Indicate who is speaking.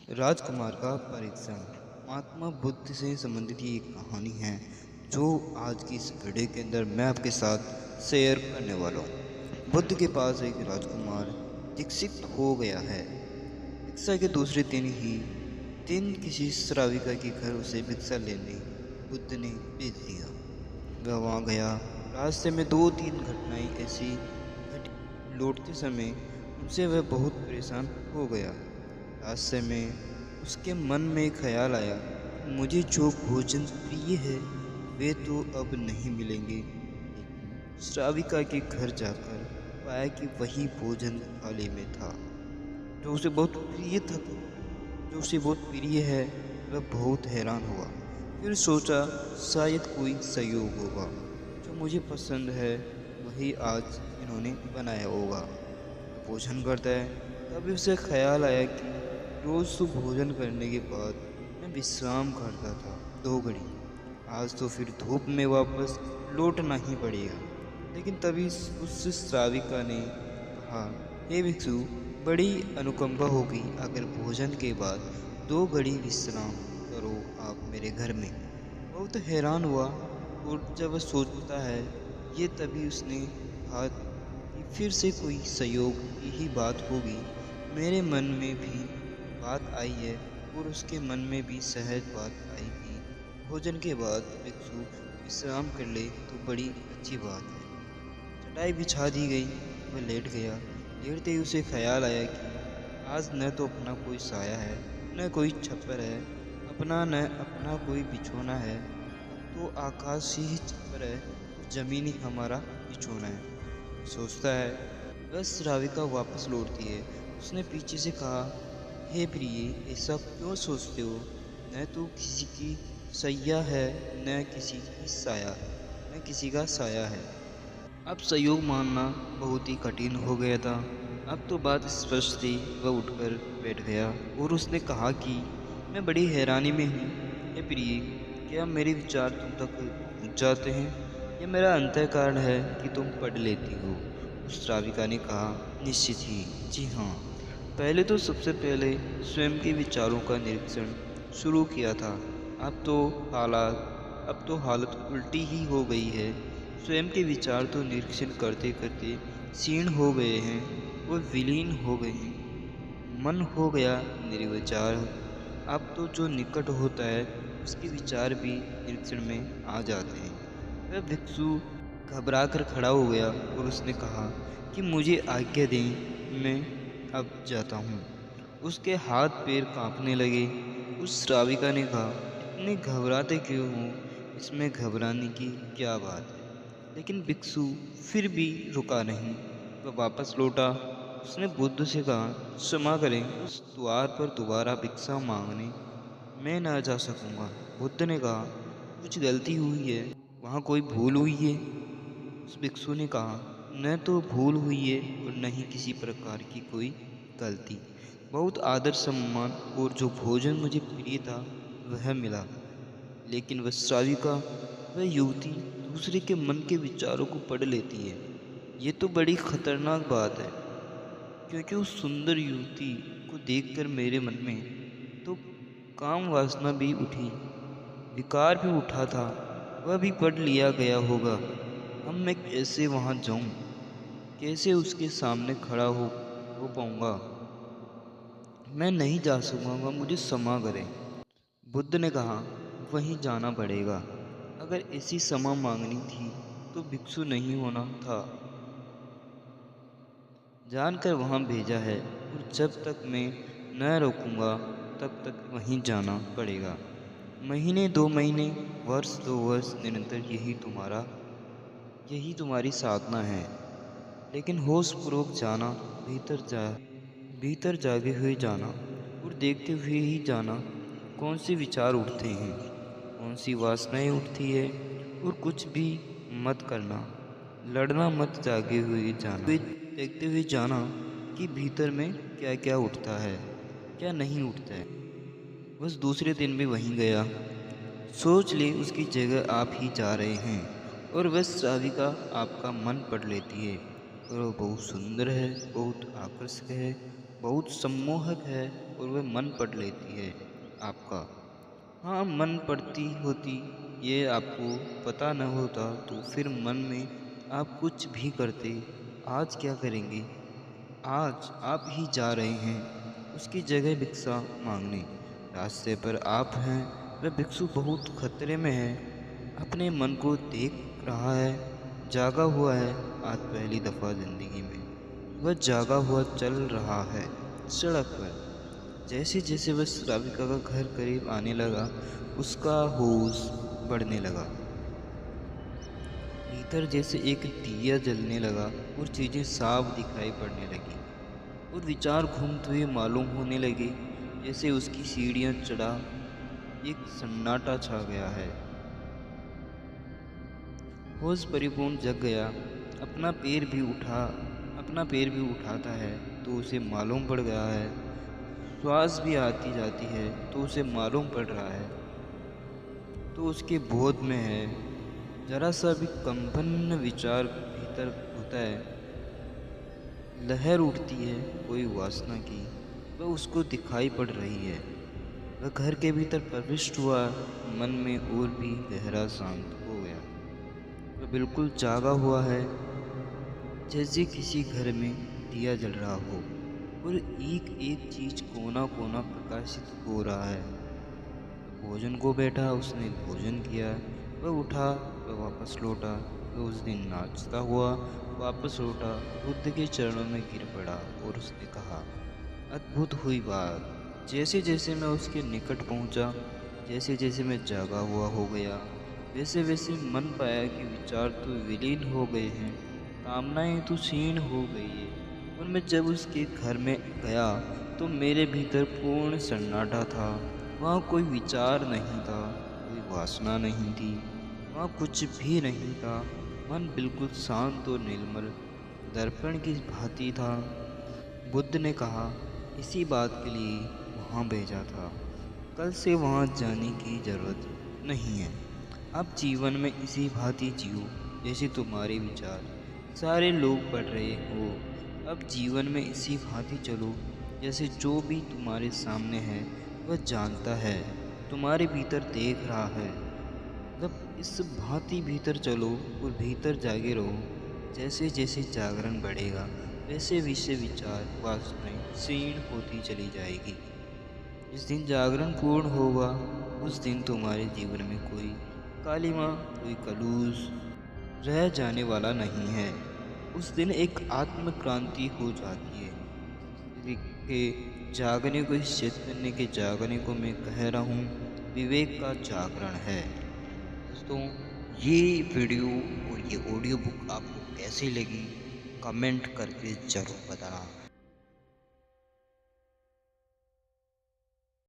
Speaker 1: राजकुमार का परीक्षण। महात्मा बुद्ध से संबंधित ये एक कहानी है जो आज की इस वीडियो के अंदर मैं आपके साथ शेयर करने वाला हूँ। बुद्ध के पास एक राजकुमार दीक्षित हो गया है। भिक्षा के दूसरे दिन किसी श्राविका के घर उसे भिक्षा लेने बुद्ध ने भेज दिया। वह वहाँ गया। रास्ते में दो तीन घटनाएं ऐसी घटी। लौटते समय उनसे वह बहुत परेशान हो गया। रास्ते में उसके मन में ख्याल आया कि मुझे जो भोजन प्रिय है वे तो अब नहीं मिलेंगे। लेकिन श्राविका के घर जाकर पाया कि वही भोजन थाली में था जो उसे बहुत प्रिय था। जो उसे बहुत प्रिय है। वह बहुत हैरान हुआ। फिर सोचा शायद कोई संयोग होगा। जो मुझे पसंद है वही आज इन्होंने बनाया होगा। वह भोजन करता है। तभी उसे ख्याल आया कि रोज तो भोजन करने के बाद मैं विश्राम करता था 2 घड़ी। आज तो फिर धूप में वापस लौटना ही पड़ेगा। लेकिन तभी उस श्राविका ने कहा, हे भिक्षु, बड़ी अनुकंपा होगी अगर भोजन के बाद 2 घड़ी विश्राम करो आप मेरे घर में। बहुत हैरान हुआ और जब वह सोचता है ये तभी उसने कहा कि फिर से कोई संयोग की ही बात होगी। मेरे मन में भी बात आई है और उसके मन में भी सहज बात आई कि भोजन के बाद भिक्षु विश्राम कर ले तो बड़ी अच्छी बात है। चटाई बिछा दी गई। वह लेट गया। लेटते ही उसे ख्याल आया कि आज न तो अपना कोई साया है न कोई छप्पर है। न अपना कोई बिछोना है। अब तो आकाश ही छप्पर है और जमीन ही हमारा बिछोना है। सोचता है। बस राविका वापस लौटती है। उसने पीछे से कहा, हे प्रिय, ऐसा क्यों सोचते हो? न तो किसी की सैया है न किसी की साया न किसी का साया है। अब संयोग मानना बहुत ही कठिन हो गया था। अब तो बात स्पष्ट थी। वह उठकर बैठ गया और उसने कहा कि मैं बड़ी हैरानी में हूँ। हे प्रिय, क्या मेरे विचार तुम तक पहुँच जाते हैं? यह मेरा अंतःकरण है कि तुम पढ़ लेती हो। उस श्राविका ने कहा, निश्चित ही, जी हाँ। पहले तो सबसे पहले स्वयं के विचारों का निरीक्षण शुरू किया था। अब तो हालत उल्टी ही हो गई है। स्वयं के विचार तो निरीक्षण करते करते क्षीण हो गए हैं और विलीन हो गए हैं। मन हो गया निर्विचार। अब तो जो निकट होता है उसके विचार भी निरीक्षण में आ जाते हैं। वह भिक्षु घबरा कर खड़ा हो गया और उसने कहा कि मुझे आज्ञा दें, मैं अब जाता हूँ। उसके हाथ पैर कांपने लगे। उस श्राविका ने कहा, इतने घबराते क्यों हो? इसमें घबराने की क्या बात है? लेकिन भिक्षु फिर भी रुका नहीं। वह वापस लौटा। उसने बुद्ध से कहा, क्षमा करें, उस द्वार पर दोबारा भिक्षा मांगने मैं न जा सकूंगा। बुद्ध ने कहा, कुछ गलती हुई है? वहाँ कोई भूल हुई है? उस भिक्षु ने कहा, न तो भूल हुई है और न ही किसी प्रकार की कोई गलती। बहुत आदर सम्मान और जो भोजन मुझे प्रिय था वह मिला। लेकिन वह श्राविका, वह युवती दूसरे के मन के विचारों को पढ़ लेती है। ये तो बड़ी खतरनाक बात है, क्योंकि उस सुंदर युवती को देखकर मेरे मन में तो काम वासना भी उठी, विकार भी उठा था। वह भी पढ़ लिया गया होगा। अब मैं कैसे वहां जाऊं? कैसे उसके सामने खड़ा हो पाऊंगा? मैं नहीं जा सकूंगा, मुझे क्षमा करें। बुद्ध ने कहा, वहीं जाना पड़ेगा। अगर ऐसी क्षमा मांगनी थी तो भिक्षु नहीं होना था। जानकर वहां भेजा है और जब तक मैं न रोकूंगा तब तक वहीं जाना पड़ेगा। महीने 2 महीने, वर्ष 2 वर्ष निरंतर यही तुम्हारी साधना है। लेकिन होश पूर्वक जाना, भीतर जागे हुए जाना और देखते हुए ही जाना कौन से विचार उठते हैं, कौन सी वासनाएं उठती है। और कुछ भी मत करना, लड़ना मत, जागे हुए जाना, देखते हुए जाना कि भीतर में क्या क्या उठता है, क्या नहीं उठता है। बस दूसरे दिन भी वहीं गया। सोच ले उसकी जगह आप ही जा रहे हैं और वह श्राविका आपका मन पढ़ लेती है। और वह बहुत सुंदर है, बहुत आकर्षक है, बहुत सम्मोहक है और वह मन पढ़ लेती है आपका। हाँ, मन पढ़ती होती ये आपको पता न होता तो फिर मन में आप कुछ भी करते। आज क्या करेंगे? आज आप ही जा रहे हैं उसकी जगह भिक्षा मांगने। रास्ते पर आप हैं, वह भिक्षु बहुत खतरे में है। अपने मन को देख रहा है, जागा हुआ है। आज पहली दफा जिंदगी में वह जागा हुआ चल रहा है सड़क पर। जैसे जैसे वह श्राविका का घर करीब आने लगा, उसका होश बढ़ने लगा। भीतर जैसे एक दिया जलने लगा और चीजें साफ दिखाई पड़ने लगी और विचार घूमते हुए मालूम होने लगे। जैसे उसकी सीढ़ियां चढ़ा एक सन्नाटा छा गया है। होश परिपूर्ण जग गया। अपना पैर भी उठाता है तो उसे मालूम पड़ गया है। श्वास भी आती जाती है तो उसे मालूम पड़ रहा है। तो उसके बोध में है जरा सा भी कंपन विचार भीतर होता है। लहर उठती है कोई वासना की, वह उसको दिखाई पड़ रही है। वह घर के भीतर प्रविष्ट हुआ, मन में और भी गहरा शांत हो गया। वह बिल्कुल जागा हुआ है, जैसे किसी घर में दिया जल रहा हो और एक एक चीज कोना कोना प्रकाशित हो रहा है। भोजन को बैठा, उसने भोजन किया। वह उठा, वह वापस लौटा। वह उस दिन नाचता हुआ वापस लौटा, बुद्ध के चरणों में गिर पड़ा और उसने कहा, अद्भुत हुई बात। जैसे जैसे मैं उसके निकट पहुंचा, जैसे जैसे मैं जागा हुआ हो गया, वैसे वैसे मन पाया कि विचार तो विलीन हो गए हैं, कामनाएं तो क्षीण हो गई है। और मैं जब उसके घर में गया तो मेरे भीतर पूर्ण सन्नाटा था। वहाँ कोई विचार नहीं था, कोई वासना नहीं थी, वहाँ कुछ भी नहीं था। मन बिल्कुल शांत और निर्मल दर्पण की भांति था। बुद्ध ने कहा, इसी बात के लिए वहाँ भेजा था। कल से वहाँ जाने की जरूरत नहीं है। अब जीवन में इसी भांति जियो जैसे तुम्हारे विचार सारे लोग पढ़ रहे हो। अब जीवन में इसी भांति चलो जैसे जो भी तुम्हारे सामने है वह जानता है, तुम्हारे भीतर देख रहा है। मतलब इस भांति भीतर चलो और भीतर जागे रहो। जैसे जैसे जागरण बढ़ेगा वैसे वैसे विचार वासनाएं क्षीण होती चली जाएगी। जिस दिन जागरण पूर्ण होगा उस दिन तुम्हारे जीवन में कोई कालिमा, कोई कलुष रह जाने वाला नहीं है। उस दिन एक आत्म क्रांति हो जाती है। के जागने को, इस चैतन्य के जागने को मैं कह रहा हूँ विवेक का जागरण है। दोस्तों, ये वीडियो और ये ऑडियो बुक आपको कैसी लगी कमेंट करके ज़रूर बताना।